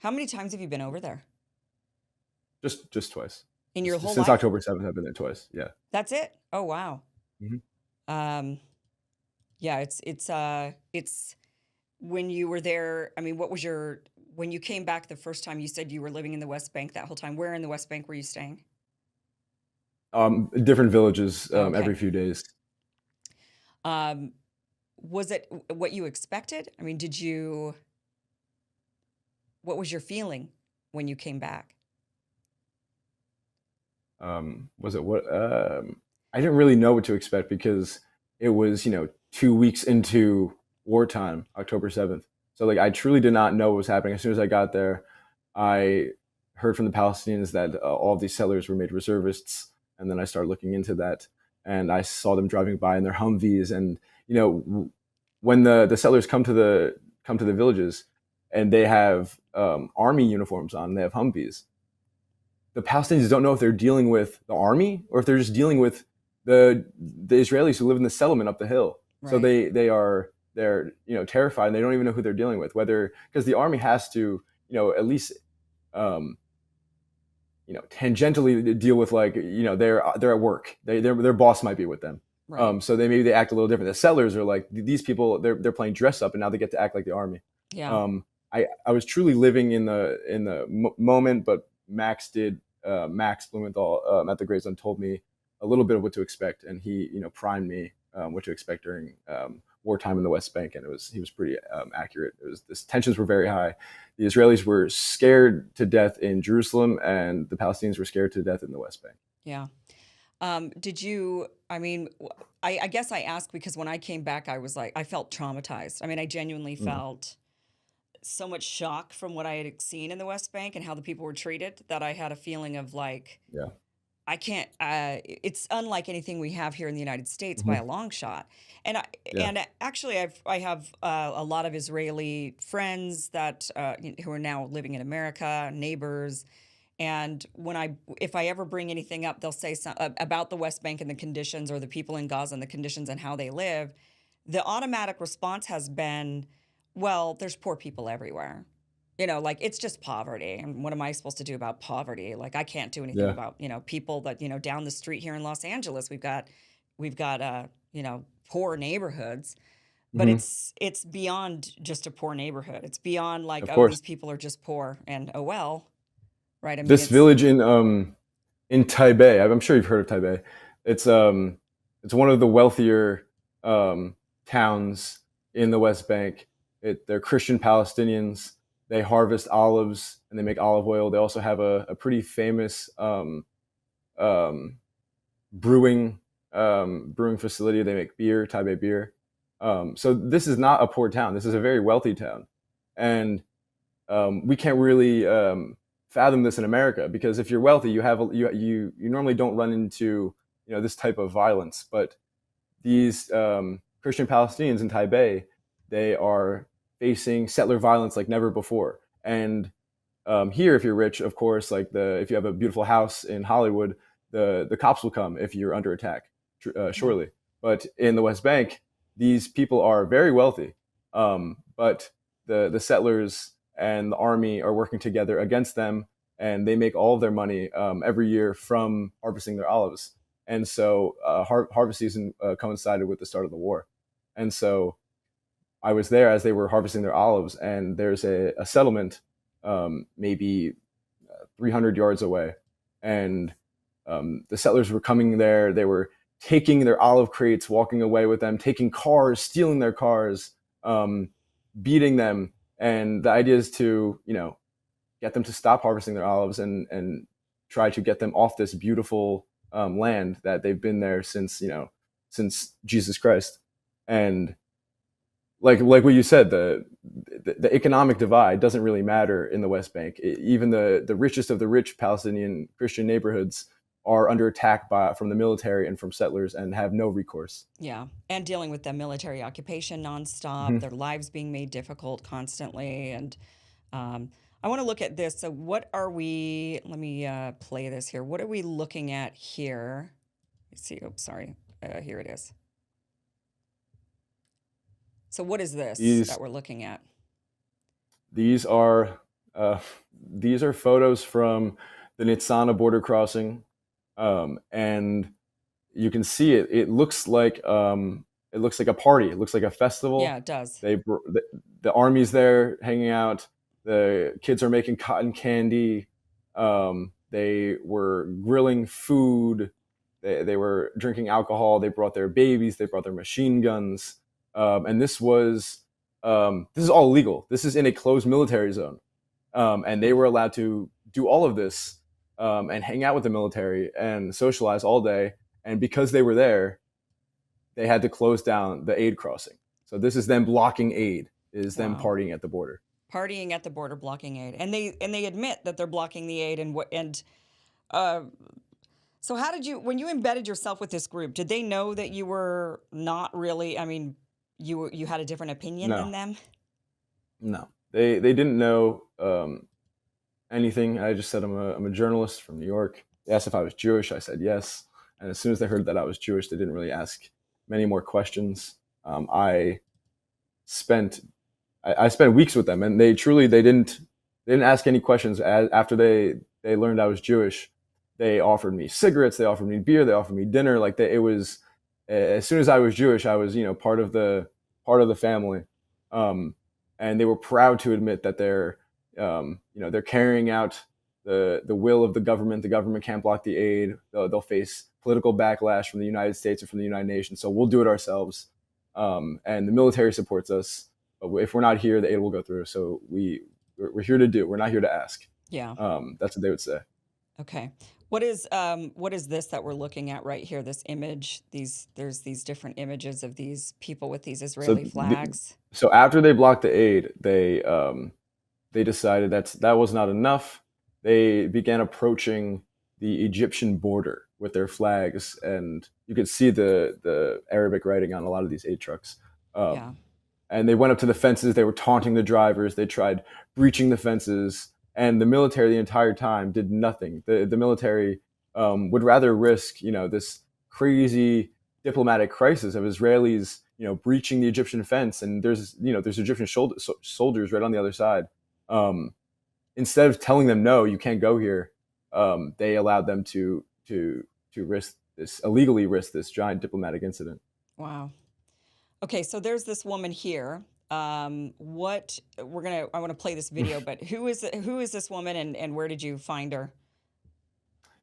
How many times have you been over there Just twice. in your whole Since life? October 7th, I've been there twice. Yeah. That's it? Oh, wow. Mhm. Um, yeah, it's when you were there, I mean, what was your when you came back the first time, you said you were living in the West Bank that whole time. Where in the West Bank were you staying? Different villages Okay. every few days. Um, was it what you expected? I mean, what was your feeling when you came back? Was it what? I didn't really know what to expect because it was, 2 weeks into wartime, October 7th. So like I truly did not know what was happening. As soon as I got there, I heard from the Palestinians that all of these settlers were made reservists, and then I started looking into that, and I saw them driving by in their Humvees, and when the settlers come to the villages, and they have army uniforms on, they have Humvees. The Palestinians don't know if they're dealing with the army or if they're just dealing with the Israelis who live in the settlement up the hill. So Right. they're terrified, and they don't even know who they're dealing with. Whether because the army has to at least um, tangentially deal with, like, they're at work. Their boss might be with them. Right. So they act a little different. The settlers are like these people. They're playing dress up, and now they get to act like the army. Yeah. Um, I was truly living in the moment, but Max Blumenthal at the Grayzone told me a little bit of what to expect, and he primed me what to expect during wartime in the West Bank, and he was pretty accurate. The tensions were very high. The Israelis were scared to death in Jerusalem, and the Palestinians were scared to death in the West Bank. Yeah. Did you, I mean, I guess I ask because when I came back, I was like, I felt traumatized. I mean, I genuinely Mm, felt so much shock from what I had seen in the West Bank and how the people were treated that I had a feeling of like, yeah. I can't, it's unlike anything we have here in the United States by Hmm. a long shot. And Yeah. actually I have a lot of Israeli friends that, who are now living in America, neighbors, and if I ever bring anything up, they'll say about the West Bank and the conditions, or the people in Gaza and the conditions and how they live. The automatic response has been, well, there's poor people everywhere. Like it's just poverty. And what am I supposed to do about poverty? Like I can't do anything Yeah. about, people that, down the street here in Los Angeles, we've got poor neighborhoods, but Hmm. it's beyond just a poor neighborhood. It's beyond like, Of oh, course. these people are just poor and oh well, right? I mean, This village in Taipei, I'm sure you've heard of Taipei. It's it's one of the wealthier towns in the West Bank. They're Christian Palestinians. They harvest olives and they make olive oil. They also have a pretty famous um, brewing brewing facility. They make beer, Taipei beer. So this is not a poor town. This is a very wealthy town, and we can't really fathom this in America, because if you're wealthy, you normally don't run into this type of violence. But these Christian Palestinians in Taipei, they are facing settler violence like never before. And here, if you're rich, of course, like the if you have a beautiful house in Hollywood, the cops will come if you're under attack, yeah. surely. But in the West Bank, these people are very wealthy, but the settlers and the army are working together against them, and they make all of their money every year from harvesting their olives. And so harvest season coincided with the start of the war, and so I was there as they were harvesting their olives, and there's a settlement maybe 300 yards away, and the settlers were coming there. They were taking their olive crates, walking away with them, taking cars, stealing their cars, um, beating them. And the idea is to get them to stop harvesting their olives, and try to get them off this beautiful land that they've been there since Jesus Christ. And like what you said, the economic divide doesn't really matter in the West Bank. Even the richest of the rich Palestinian Christian neighborhoods are under attack from the military and from settlers, and have no recourse. Yeah, and dealing with the military occupation nonstop, Hmm. their lives being made difficult constantly, and um, I want to look at this. So, what are we? Let me play this here. What are we looking at here? Let's see. Oops, sorry. Here it is. So, what is this These that we're looking at? these are Uh, these are photos from the Nitsana border crossing, and you can see it. It looks like a party. It looks like a Yeah, festival. it does. The army's there hanging out. The kids are making cotton candy. They were grilling food. They were drinking alcohol. They brought their babies. They brought their machine guns. And this is all legal. This is in a closed military zone, and they were allowed to do all of this and hang out with the military and socialize all day. And because they were there, they had to close down the aid crossing. So this is them blocking aid, is them Wow. partying at the border. Partying at the border, blocking aid, and they admit that they're blocking the aid. Uh, so how did you, when you embedded yourself with this group, did they know that you were not really? I mean, you had a different opinion than No, them. no, they didn't know anything. I just said I'm a journalist from New York. They asked if I was Jewish. I said yes. And as soon as they heard that I was Jewish, they didn't really ask many more questions. I spent I spent weeks with them, and they didn't ask any questions. After they learned I was Jewish, they offered me cigarettes, they offered me beer, they offered me dinner. It was as soon as I was Jewish, I was part of the family, um, and they were proud to admit that they're carrying out the will of the government. The government can't block the aid. They'll face political backlash from the United States or from the United Nations. So we'll do it ourselves. And the military supports us. But if we're not here, the aid will go through. So we're here to do. We're not here to ask. Yeah. That's what they would say. Okay. What is this that we're looking at right here? This image. There's these different images of these people with these So Israeli flags. so after they blocked the aid, they decided that was not enough. They began approaching the Egyptian border with their flags, and you could see the Arabic writing on a lot of these aid trucks. Yeah. Um, and they went up to the fences. They were taunting the drivers. They tried breaching the fences, and the military the entire time did nothing. The military would rather risk this crazy diplomatic crisis of Israelis breaching the Egyptian fence, and there's Egyptian soldiers right on the other side. Um, Instead of telling them no, you can't go here, they allowed them to illegally risk this giant diplomatic incident. Wow. Okay, so there's this woman here. What I want to play this video, but who is this woman, and where did you find her?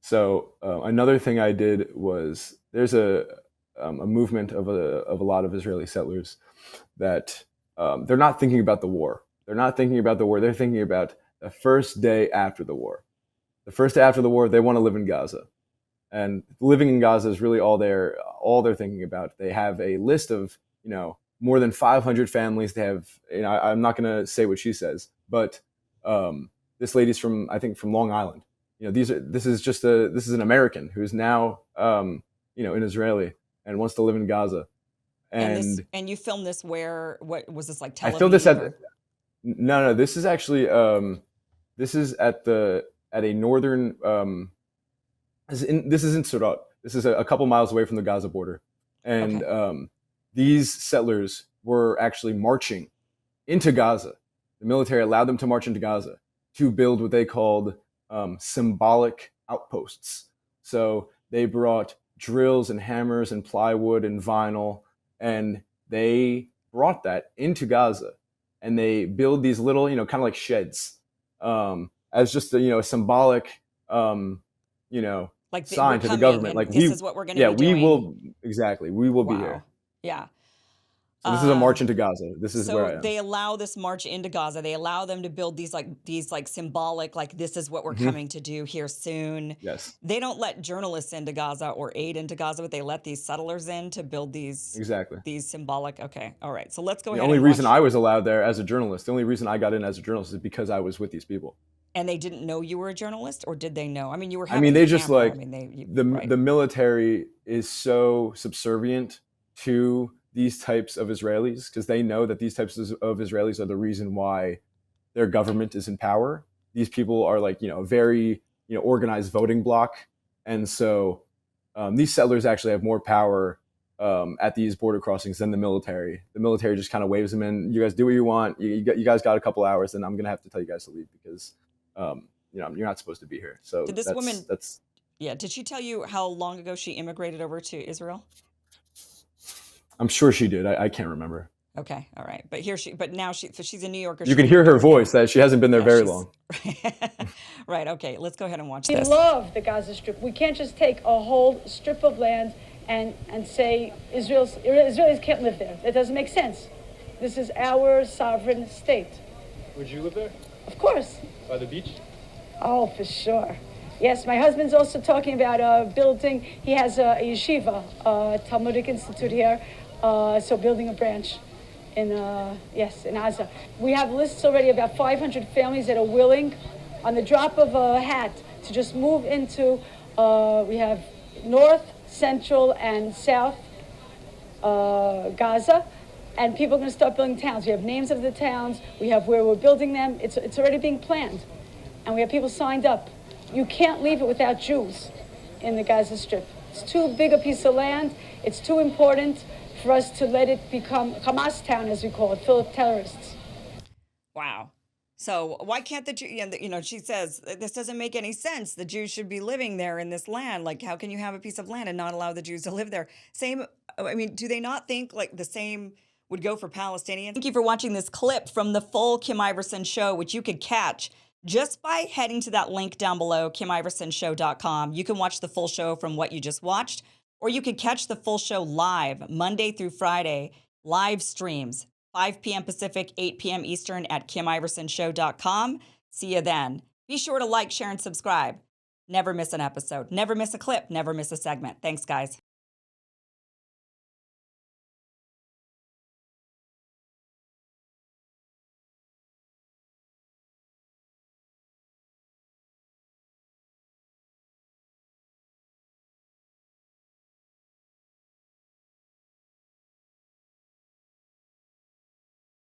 So another thing I did was there's a movement of a lot of Israeli settlers that they're not thinking about the war. They're not thinking about the war. They're thinking about the first day after the war. The first day after the war, they want to live in Gaza, and living in Gaza is really all they're thinking about. They have a list of more than 500 families. They have I'm not going to say what she says, but this lady's from, I think, from Long Island. This is an American who's now an Israeli and wants to live in Gaza. And And you filmed this where? What was this, like I Tel filmed this Aviv at or? no, this is actually this is at a northern this is in Surat. This is a couple miles away from the Gaza border, and Okay. these settlers were actually marching into Gaza. The military allowed them to march into Gaza to build what they called symbolic outposts. So they brought drills and hammers and plywood and vinyl, and they brought that into Gaza, and they build these little, kind of like sheds, as just a symbolic, you know, Like we're sign to the coming, government, and like this is what we're going to yeah, be we doing. will exactly, we will be Wow. here. Yeah. So this is a Uh, march into Gaza. This is where so I am. they allow this march into Gaza. They allow them to build these symbolic, like, this is what we're Hmm. coming to do here soon. Yes, They don't let journalists into Gaza or aid into Gaza, but they let these settlers in to build exactly. these symbolic. Okay. All right. So let's go The ahead only and reason watch. I was allowed there as a journalist, the only reason I got in as a journalist is because I was with these people. And they didn't know you were a journalist, or did they know? I mean, you were I mean, having a they just camera. I like mean, right. the military is so subservient to these types of Israelis because they know that these types of Israelis are the reason why their government is in power. These people are like a very organized voting bloc, and so these settlers actually have more power at these border crossings than the military. The military just kind of waves them in. You guys do what you want. You guys got a couple hours, and I'm gonna have to tell you guys to leave because you're not supposed to be here. So Did this woman? that's. Yeah. Did she tell you how long ago she immigrated over to Israel? I'm sure she did. I can't remember. Okay, all right. But now she's in New York. You can hear her voice that she hasn't been there very long. Right, okay. Let's go ahead and watch We this. love the Gaza Strip. We can't just take a whole strip of land and say Israelis can't live there. That doesn't make sense. This is our sovereign state. Would you live there? Of course. By the beach? Oh, for sure. Yes, my husband's also talking about building. He has a yeshiva, a Talmudic institute here, so building a branch in Gaza. We have lists already of about 500 families that are willing, on the drop of a hat, to just move into, we have North, Central, and South Gaza, and people are going to start building towns. We have names of the towns, we have where we're building them. It's already being planned, and we have people signed up. You can't leave it without Jews in the Gaza Strip. It's too big a piece of land. It's too important for us to let it become Hamas town, as we call it, full of terrorists. Wow. So why can't the Jew? She says this doesn't make any sense. The Jews should be living there in this land. Like, how can you have a piece of land and not allow the Jews to live there? Do they not think like the same would go for Palestinians? Thank you for watching this clip from the full Kim Iverson show, which you could catch just by heading to that link down below, KimIversonShow.com. You can watch the full show from what you just watched, or you can catch the full show live Monday through Friday, live streams, 5 p.m. Pacific, 8 p.m. Eastern at KimIversonShow.com. See you then. Be sure to like, share, and subscribe. Never miss an episode. Never miss a clip. Never miss a segment. Thanks, guys.